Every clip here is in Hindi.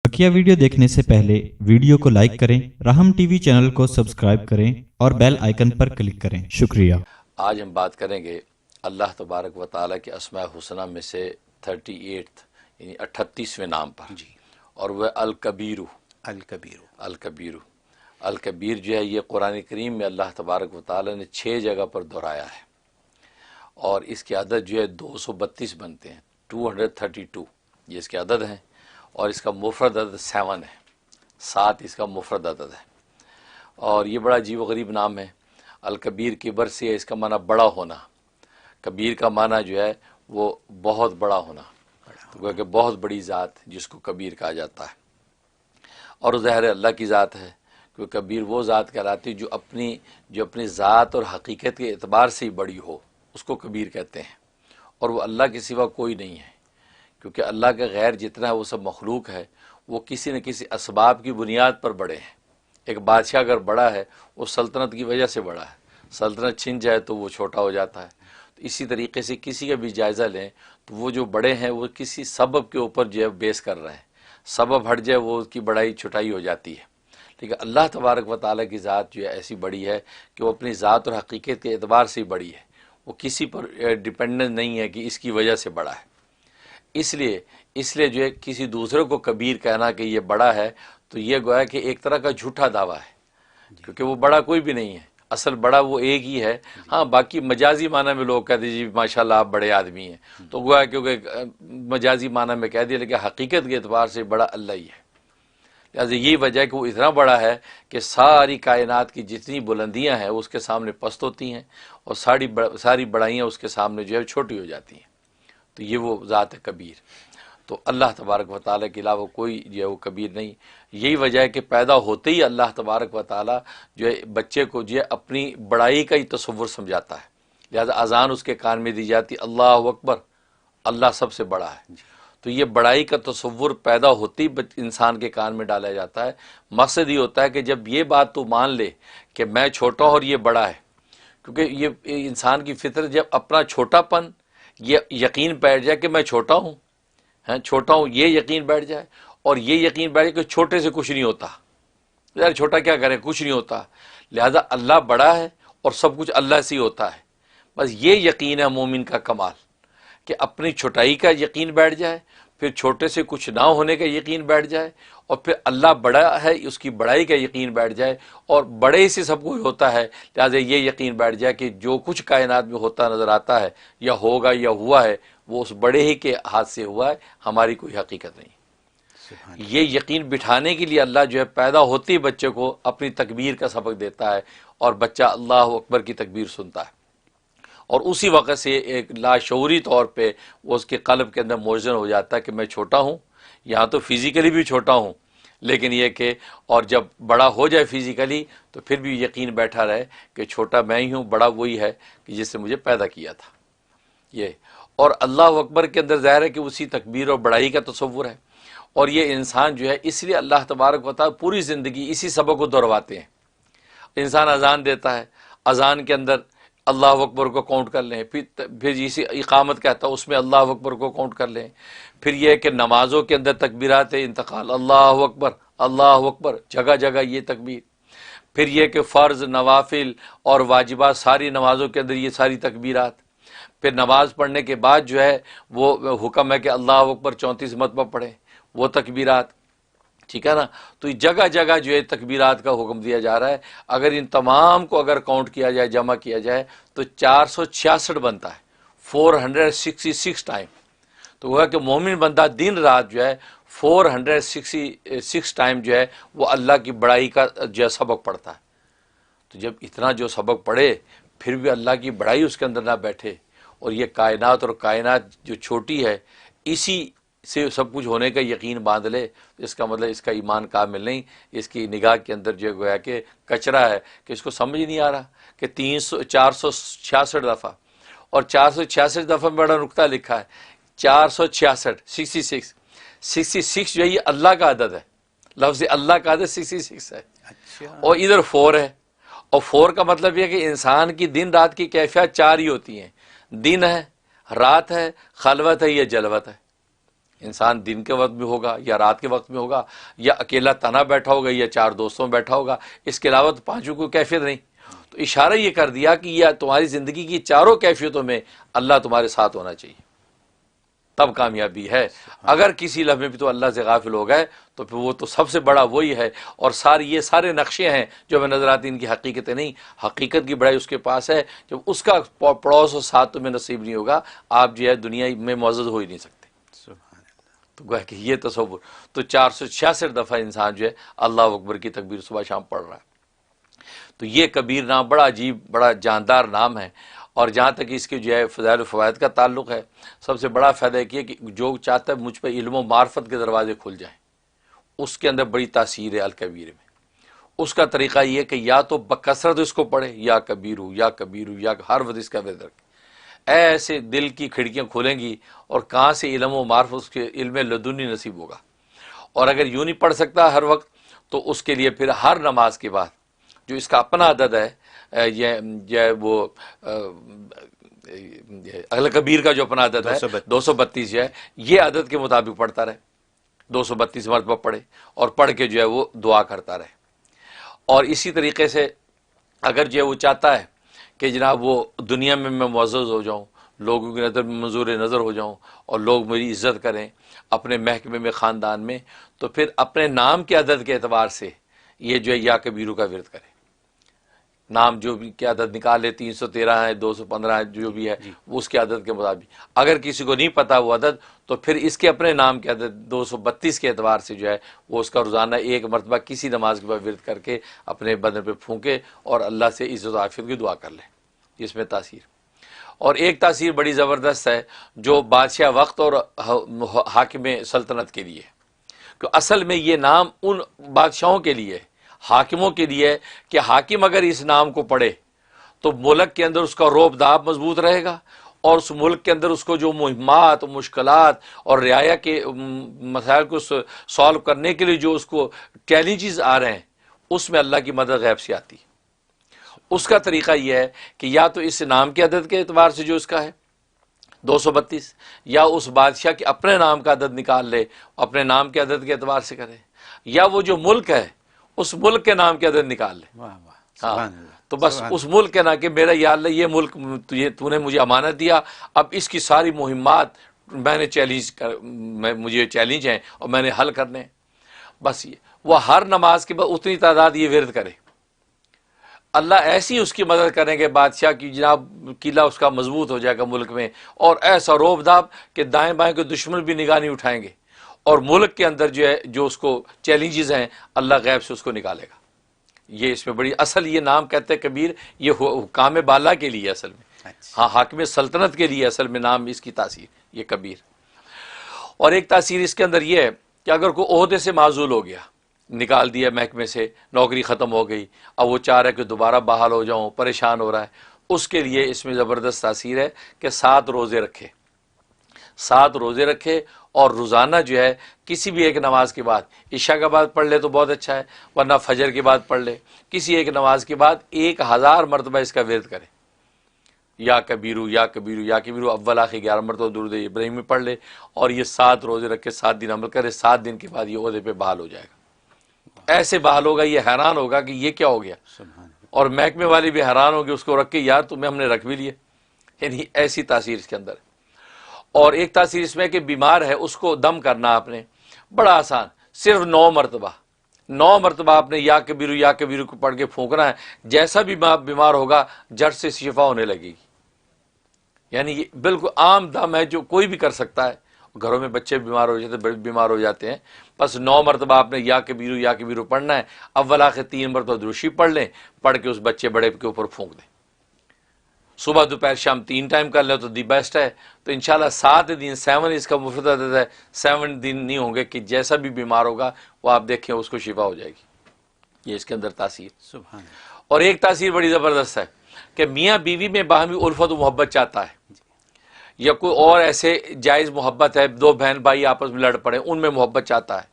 बकिया वीडियो देखने से पहले वीडियो को लाइक करें, राहम टीवी चैनल को सब्सक्राइब करें और बेल आइकन पर क्लिक करें। शुक्रिया। आज हम बात करेंगे अल्लाह तबारक व ताला के अस्मा हुसना में से 38 यानी 38वें नाम पर जी। और वह अल कबीर जो है ये कुरान करीम में अल्लाह तबारक व ताला ने 6 जगह पर दोहराया है और इसके अदद जो है 232 बनते हैं। 232 ये इसके अदद हैं और इसका मुफरद अदद 7 है। 7 इसका मुफरद अदद है और ये बड़ा अजीब व गरीब नाम है। अल कबीर किबर से है, इसका माना बड़ा होना। कबीर का माना जो है वो बहुत बड़ा होना, तो क्योंकि बहुत बड़ी ज़ात जिसको कबीर कहा जाता है। और ज़ाहिर अल्लाह की ज़ात है, क्योंकि कबीर वो ज़ात कहलाती है जो अपनी ज़ात और हकीकत के एतबार से ही बड़ी हो, उसको कबीर कहते हैं। और वो अल्लाह के सिवा कोई नहीं है, क्योंकि अल्लाह के गैर जितना है वो सब मखलूक है, वो किसी न किसी असबाब की बुनियाद पर बड़े हैं। एक बादशाह अगर बड़ा है वो सल्तनत की वजह से बड़ा है, सल्तनत छिन जाए तो वो छोटा हो जाता है। तो इसी तरीके से किसी का भी जायज़ा लें तो वो जो बड़े हैं वो किसी सबब के ऊपर जो है बेस कर रहे हैं। सबब हट जाए वो उसकी बड़ाई छुटाई हो जाती है। लेकिन अल्लाह तबारक व ताला की ज़ात जो है ऐसी बड़ी है कि वो अपनी ज़ात और हकीकत के एतबार से ही बड़ी है। वो किसी पर डिपेंडेंट नहीं है कि इसकी वजह से बड़ा है। इसलिए जो है किसी दूसरे को कबीर कहना कि ये बड़ा है, तो ये गोया कि एक तरह का झूठा दावा है, क्योंकि वो बड़ा कोई भी नहीं है। असल बड़ा वो एक ही है। हाँ, बाकी मजाजी माना में लोग कहते जी माशाल्लाह आप बड़े आदमी हैं, तो गोया क्योंकि मजाजी माना में कह दिया, लेकिन हकीकत के एतबार से बड़ा अल्लाह ही है। लिहाजा यही वजह है कि वो इतना बड़ा है कि सारी कायनात की जितनी बुलंदियाँ हैं उसके सामने पस्त होती हैं और सारी बड़ाइयाँ उसके सामने जो है छोटी हो जाती हैं। तो ये वो ज़ात है कबीर। तो अल्लाह तबारक व ताला के अलावा कोई जो है वो कबीर नहीं। यही वजह है कि पैदा होते ही अल्लाह तबारक व ताला जो है बच्चे को जो है अपनी बड़ाई का ही तसव्वुर समझाता है। लिहाजा अजान उसके कान में दी जाती, अल्लाह अकबर, अल्लाह सबसे बड़ा है। तो ये बड़ाई का तसव्वुर पैदा होते ही इंसान के कान में डाला जाता है। मकसद ये होता है कि जब ये बात तू मान ले कि मैं छोटा और ये बड़ा है, क्योंकि ये इंसान की फितरत जब अपना छोटापन ये यकीन बैठ जाए कि मैं छोटा हूँ, छोटा हूँ, ये यकीन बैठ जाए और ये यकीन बैठ जाए कि छोटे से कुछ नहीं होता, यार छोटा क्या करे, कुछ नहीं होता। लिहाजा अल्लाह बड़ा है और सब कुछ अल्लाह से ही होता है। बस ये यकीन है मोमिन का कमाल, कि अपनी छोटाई का यकीन बैठ जाए, फिर छोटे से कुछ ना होने का यकीन बैठ जाए, और फिर अल्लाह बड़ा है उसकी बड़ाई का यकीन बैठ जाए और बड़े से सब कुछ होता है। लिहाजा ये यकीन बैठ जाए कि जो कुछ कायनात में होता नज़र आता है या होगा या हुआ है वो उस बड़े ही के हाथ से हुआ है, हमारी कोई हकीकत नहीं। ये यकीन बिठाने के लिए अल्लाह जो है पैदा होते ही बच्चे को अपनी तकबीर का सबक देता है और बच्चा अल्लाह अकबर की तकबीर सुनता है और उसी वक़्त से एक लाशऊरी तौर पे वो उसके क़ल्ब के अंदर मोज़न हो जाता है कि मैं छोटा हूँ, यहाँ तो फिज़िकली भी छोटा हूँ, लेकिन ये कि और जब बड़ा हो जाए फिज़िकली तो फिर भी यकीन बैठा रहे कि छोटा मैं ही हूँ, बड़ा वही है कि जिसने मुझे पैदा किया था। ये और अल्लाह अकबर के अंदर ज़ाहिर है कि उसी तकबीर और बड़ाई का तसव्वुर है। और ये इंसान जो है इसलिए अल्लाह तबारक व तआला पूरी ज़िंदगी इसी सबक को दोहराते हैं। इंसान अजान देता है, अजान के अंदर अल्लाह अकबर को काउंट कर लें, फिर इसी इकामत कहता है उसमें अल्लाह अकबर को काउंट कर लें। फिर यह कि नमाज़ों के अंदर तकबीरात इंतकाल, अल्लाह अकबर, जगह जगह ये तकबीर। फिर यह कि फ़र्ज़, नवाफिल और वाजिबात सारी नमाज़ों के अंदर ये सारी तकबीरात। फिर नमाज़ पढ़ने के बाद जो है वो हुक्म है कि अल्लाह अकबर 34 मरतबा पढ़ें, वो तकबीरात, ठीक है ना। तो जगह जगह जो है तकबीरात का हुक्म दिया जा रहा है। अगर इन तमाम को अगर काउंट किया जाए, जमा किया जाए तो 466 बनता है, 466 टाइम। तो वह कि मोमिन बंदा दिन रात जो है 466 टाइम जो है वो अल्लाह की बड़ाई का जो है सबक पढ़ता है। तो जब इतना जो सबक पढ़े फिर भी अल्लाह की बड़ाई उसके अंदर ना बैठे और ये कायनात और कायनात जो छोटी है इसी से सब कुछ होने का यकीन बांध ले, इसका मतलब इसका ईमान कामिल नहीं, इसकी निगाह के अंदर जो गोया कि कचरा है कि इसको समझ नहीं आ रहा कि 466 दफ़ा और 466 दफ़ा में बड़ा नुक्ता लिखा है 466 66 जो है ये अल्लाह का अदद है, लफ्ज़ अल्लाह का अदद 66 है। अच्छा। और इधर 4 है और 4 का मतलब यह कि इंसान की दिन रात की कैफियत 4 ही होती हैं, दिन है, रात है, खलवत है, या जलवत है। इंसान दिन के वक्त में होगा या रात के वक्त में होगा या अकेला तना बैठा होगा या चार दोस्तों में बैठा होगा, इसके अलावा तो पांचों को कैफियत नहीं। तो इशारा ये कर दिया कि यह तुम्हारी ज़िंदगी की चारों कैफियतों में अल्लाह तुम्हारे साथ होना चाहिए, तब कामयाबी है। अगर किसी लम्हे भी तो अल्लाह से गाफिल हो गए तो फिर वो तो सबसे बड़ा वही है। और ये सारे नक्शे हैं जो हमें नजर आती हैं, इनकी हकीकतें नहीं, हकीकत की बड़ाई उसके पास है। जब उसका पड़ोस और साथ तुम्हें नसीब नहीं होगा, आप जो है दुनिया में मौजूद हो ही नहीं सकते। तो गोया कि ये तसव्वुर, तो 466 दफ़ा इंसान जो है अल्लाह अकबर की तकबीर सुबह शाम पढ़ रहा है। तो ये कबीर नाम बड़ा अजीब, बड़ा जानदार नाम है। और जहाँ तक इसके जो है फ़ज़ाइल फ़वाइद का ताल्लुक़ है, सबसे बड़ा फ़ायदा ये कि जो चाहता है मुझ पर इल्म व मार्फत के दरवाजे खुल जाएँ, उसके अंदर बड़ी तासीर है अल कबीर में। उसका तरीक़ा ये है कि या तो बकसरत इसको पढ़े, या कबीरू या कबीरू या हर वक्त इसका विज़्र रखे, ऐसे दिल की खिड़कियाँ खुलेंगी और कहाँ से इल्म व मार्फत, उसके इल्म लदुनी नसीब होगा। और अगर यूँ नहीं पढ़ सकता हर वक्त, तो उसके लिए फिर हर नमाज के बाद जो इसका अपना अदद है, ये वो अल कबीर का जो अपना अदद है 232 है, ये अदद के मुताबिक पढ़ता रहे, 232 मरतबा पढ़े और पढ़ के जो है वो दुआ करता रहे। और इसी तरीके से अगर जो है वो चाहता है कि जनाब वो दुनिया में मैं मुअज़्ज़ज़ हो जाऊँ, लोगों की नज़र में मंजूर नज़र हो जाऊँ और लोग मेरी इज़्ज़त करें अपने महकमे में, ख़ानदान में, तो फिर अपने नाम के अदद के एतबार से ये जो है या कबीरू का विरद करे। नाम जो भी क्या अदद निकाल ले, 313 है, 215 है, जो भी है उसके अदद के मुताबिक। अगर किसी को नहीं पता वो अदद, तो फिर इसके अपने नाम के अदद 232 के एतबार से जो है वो उसका रोज़ाना एक मरतबा किसी नमाज के बाद विरद करके अपने बदन पे फूंके और अल्लाह से इज़्ज़त आफ़ियत की दुआ कर ले। इसमें तासीर, और एक तासीर बड़ी ज़बरदस्त है जो बादशाह वक्त और हाकिम सल्तनत के लिए, कि असल में ये नाम उन बादशाहों के लिए, हाकिमों के लिए, कि हाकिम अगर इस नाम को पढ़े तो मुल्क के अंदर उसका रोब-दाब मजबूत रहेगा और उस मुल्क के अंदर उसको जो मुहिम्मात, मुश्किलात और रियाया के मसाइल को सॉल्व करने के लिए जो उसको चैलेंजेस आ रहे हैं, उसमें अल्लाह की मदद गैब से आती है। उसका तरीक़ा यह है कि या तो इस नाम के अदद के एतबार से जो इसका है 232, या उस बादशाह के अपने नाम का अदद निकाल ले, अपने नाम के अदद के एतबार से करे, या वो जो मुल्क है उस मुल्क के नाम के अदद निकाल ले। हाँ, तो बस उस मुल्क के ना कि मेरा या अल्लाह ये मुल्क तूने मुझे अमानत दिया, अब इसकी सारी मुहिम्मात मैंने मुझे चैलेंज हैं और मैंने हल करने। बस ये वो हर नमाज के बाद उतनी तादाद ये विरद करे, अल्लाह ऐसी उसकी मदद करेंगे बादशाह की, जनाब किला उसका मजबूत हो जाएगा मुल्क में, और ऐसा रोबदाब कि दाएं बाएं के दुश्मन भी निगाह नहीं उठाएंगे, और मुल्क के अंदर जो है जो उसको चैलेंजेस हैं अल्लाह गैब से उसको निकालेगा। ये इसमें बड़ी असल, ये नाम कहते हैं कबीर, ये हुकाम बाला के लिए असल में, हाँ हाकिम सल्तनत के लिए असल में नाम इसकी तासीर ये कबीर। और एक तासीर इसके अंदर ये है कि अगर कोई ओहदे से माजूल हो गया, निकाल दिया महकमे से, नौकरी ख़त्म हो गई, अब वो चाह रहा है कि दोबारा बहाल हो जाऊँ, परेशान हो रहा है, उसके लिए इसमें ज़बरदस्त तासीर है कि 7 रोज़े रखे, 7 रोज़े रखे और रोज़ाना जो है किसी भी एक नमाज के बाद, इशा के बाद पढ़ ले तो बहुत अच्छा है, वरना फजर के बाद पढ़ ले, किसी एक नमाज के बाद 1000 मरतबा इसका विरद करे, या कबीरू या कबीरू या कबीरू, अव्वल आखिर 11 मरतबा दुरूद इब्राहिम में पढ़ ले, और ये 7 रोज़े रख के 7 दिन अमल करे, 7 दिन के बाद ये ओहदे पे बहाल हो जाएगा। ऐसे बहाल होगा, ये हैरान होगा कि ये क्या हो गया, और महकमे वाले भी हैरान होंगे उसको रख के, यार तुम्हें हमने रख भी लिए। यानी ऐसी तासीर इसके अंदर। और एक तासीर इसमें कि बीमार है उसको दम करना आपने, बड़ा आसान, सिर्फ 9 मरतबा आपने या कबीरू को पढ़ के फूंकना है, जैसा भी बीमार होगा जड़ से शिफा होने लगेगी। यानी ये बिल्कुल आम दम है जो कोई भी कर सकता है। घरों में बच्चे बीमार हो जाते हैं, बड़े बीमार हो जाते हैं, बस 9 मरतबा आपने या कबीरू पढ़ना है, अव्वल आखिर 3 मरतबा दुरूशी पढ़ लें, पढ़ के उस बच्चे बड़े के ऊपर फूंक दें, सुबह दोपहर शाम 3 टाइम कर ले तो दी बेस्ट है। तो इंशाल्लाह 7 दिन, 7 इसका मुफ्त अदद है, 7 दिन नहीं होंगे कि जैसा भी बीमार होगा वो आप देखें उसको शिफा हो जाएगी। ये इसके अंदर तासीर। सुभान। और एक तासीर बड़ी ज़बरदस्त है कि मियाँ बीवी में बाहमी उल्फत मोहब्बत चाहता है, या कोई और ऐसे जायज़ मोहब्बत है, 2 बहन भाई आपस में लड़ पड़े, उनमें मोहब्बत चाहता है,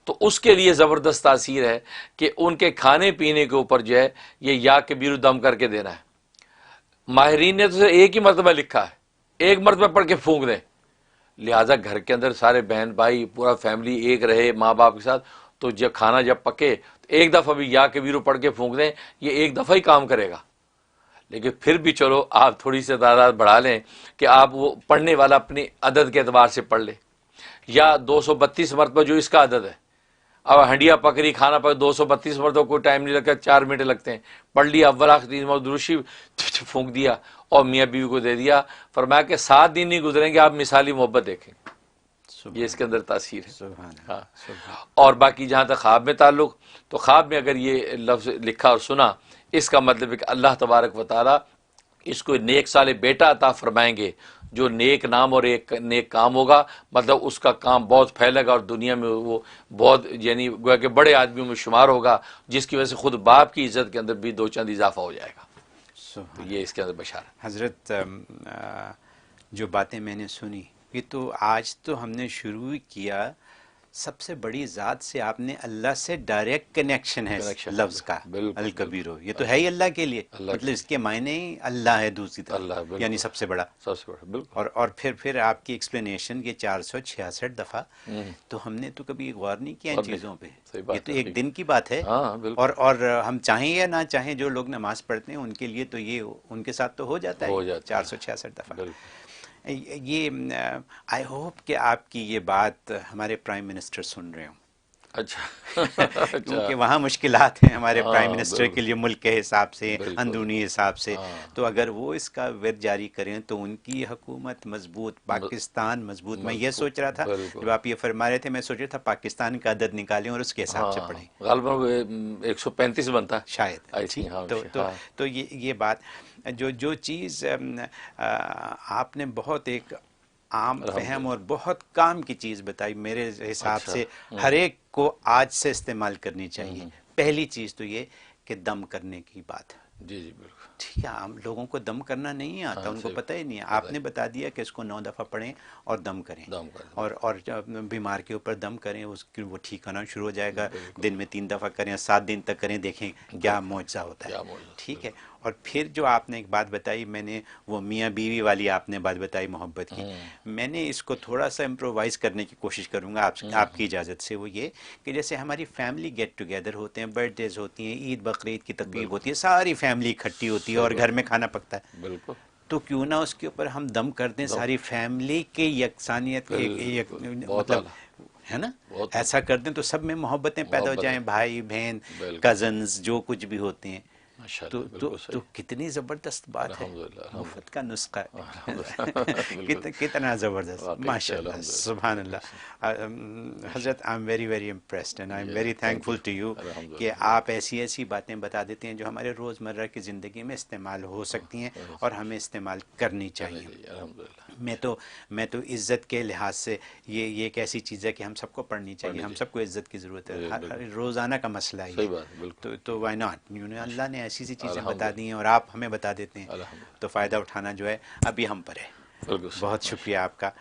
तो उसके लिए ज़बरदस्त तासीर है कि उनके खाने पीने के ऊपर जो है ये या कबीरू दम करके देना है। माहिरीन ने तो एक ही मरतबा लिखा है, 1 मरतबा पढ़ के फूंक दें, लिहाजा घर के अंदर सारे बहन भाई पूरा फैमिली एक रहे माँ बाप के साथ, तो जब खाना जब पके तो एक दफ़ा भी या के वीरो पढ़ के फूंक दें, ये एक दफ़ा ही काम करेगा। लेकिन फिर भी चलो आप थोड़ी सी तादाद बढ़ा लें कि आप वो पढ़ने वाला अपनी अदद के एतबार से पढ़ ले, या 232 मरतबा जो इसका अदद है, अब हंडिया पकड़ी खाना पक 232 मरतबा कोई टाइम नहीं लगता, 4 मिनट लगते हैं, पढ़ लिया अव्वल आखिर 3 दुरुशी फूंक दिया और मियाँ बीवी को दे दिया। फरमाया कि 7 दिन नहीं गुजरेंगे आप मिसाली मोहब्बत देखें, ये इसके अंदर तासीर है। हाँ, और बाकी जहाँ तक ख्वाब में ताल्लुक, तो ख्वाब में अगर ये लफ्ज़ लिखा और सुना, इसका मतलब है कि अल्लाह तबारक व तआला इसको नेक साले बेटा अता फरमाएंगे, जो नेक नाम और एक नेक काम होगा, मतलब उसका काम बहुत फैलेगा और दुनिया में वो बहुत यानी गोया कि बड़े आदमियों में शुमार होगा, जिसकी वजह से खुद बाप की इज़्ज़त के अंदर भी दो चंद इजाफा हो जाएगा। तो ये इसके अंदर बशारत। हज़रत जो बातें मैंने सुनी, ये तो आज तो हमने शुरू ही किया, सबसे बड़ी ज़ात से आपने अल्लाह से डायरेक्ट कनेक्शन है लफ्ज़ का, अल कबीरो, ये तो है ही अल्लाह के लिए, मतलब इसके मायने ही अल्लाह है दूसरी तरफ, यानी सबसे बड़ा, बिल्कुल। और फिर आपकी एक्सप्लेनेशन के 466 दफ़ा, तो हमने तो कभी गौर नहीं किया इन चीज़ों पे, ये तो एक दिन की बात है। और हम चाहें या ना चाहें, जो लोग नमाज पढ़ते हैं उनके लिए तो ये उनके साथ तो हो जाता है 466 दफ़ा। ये आई होप कि आपकी ये बात हमारे प्राइम मिनिस्टर सुन रहे हो। अच्छा क्योंकि वहाँ मुश्किलात हैं हमारे प्राइम मिनिस्टर के लिए, मुल्क के हिसाब से, अंदरूनी हिसाब से, तो अगर वो इसका विर जारी करें तो उनकी हुकूमत मजबूत, पाकिस्तान मजबूत। मैं ये सोच रहा था जब आप ये फरमा रहे थे, मैं सोच रहा था पाकिस्तान का अदद निकालें और उसके हिसाब से पढ़ें। गालिबन 135 बनता शायद। तो ये बात जो चीज़ आपने बहुत एक आम फहम और बहुत काम की चीज़ बताई, मेरे हिसाब से हर एक को आज से इस्तेमाल करनी चाहिए। पहली चीज़ तो ये कि दम करने की बात है। जी बिल्कुल ठीक है, आम लोगों को दम करना नहीं आता, उनको पता ही नहीं है। आपने बता दिया कि इसको 9 दफ़ा पढ़ें और दम करें, और बीमार के ऊपर दम करें, उसकी वो ठीक होना शुरू हो जाएगा। दिन में 3 दफ़ा करें, 7 दिन तक करें, देखें क्या मौजज़ा होता है। ठीक है। और फिर जो आपने एक बात बताई, मैंने वो मियाँ बीवी वाली आपने बात बताई मोहब्बत की, मैंने इसको थोड़ा सा इम्प्रोवाइज़ करने की कोशिश करूँगा आपकी इजाज़त से। वो ये कि जैसे हमारी फैमिली गेट टुगेदर होते हैं, बर्थडेज होती हैं, ईद बकरीद की तकरीब होती है, सारी फैमिली इकट्ठी होती है और घर में खाना पकता है, बिल्कुल, तो क्यों ना उसके ऊपर हम दम कर दें, सारी फैमिली के यकसानियत, मतलब है ना, ऐसा कर दें तो सब में मोहब्बतें पैदा हो जाएं, भाई बहन कजन्स जो कुछ भी होते हैं। तो कितनी ज़बरदस्त बात है, मुफ्त का नुस्खा है। कितना ज़बरदस्त, माशाअल्लाह, सुभान अल्लाह। हज़रत I am very very impressed and I am very thankful to you कि आप ऐसी ऐसी बातें बता देते हैं जो हमारे रोज़मर्रा की ज़िंदगी में इस्तेमाल हो सकती हैं और हमें इस्तेमाल करनी चाहिए। मैं तो इज़्ज़त के लिहाज से ये एक ऐसी चीज़ है कि हम सबको पढ़नी चाहिए, हम सबको इज़्ज़त की ज़रूरत है, रोज़ाना का मसला है ये, तो वाई नॉट, अल्लाह ने ऐसी सी चीज़ें बता दी हैं और आप हमें बता देते हैं, तो फ़ायदा उठाना जो है अभी हम पर है। बहुत शुक्रिया आपका।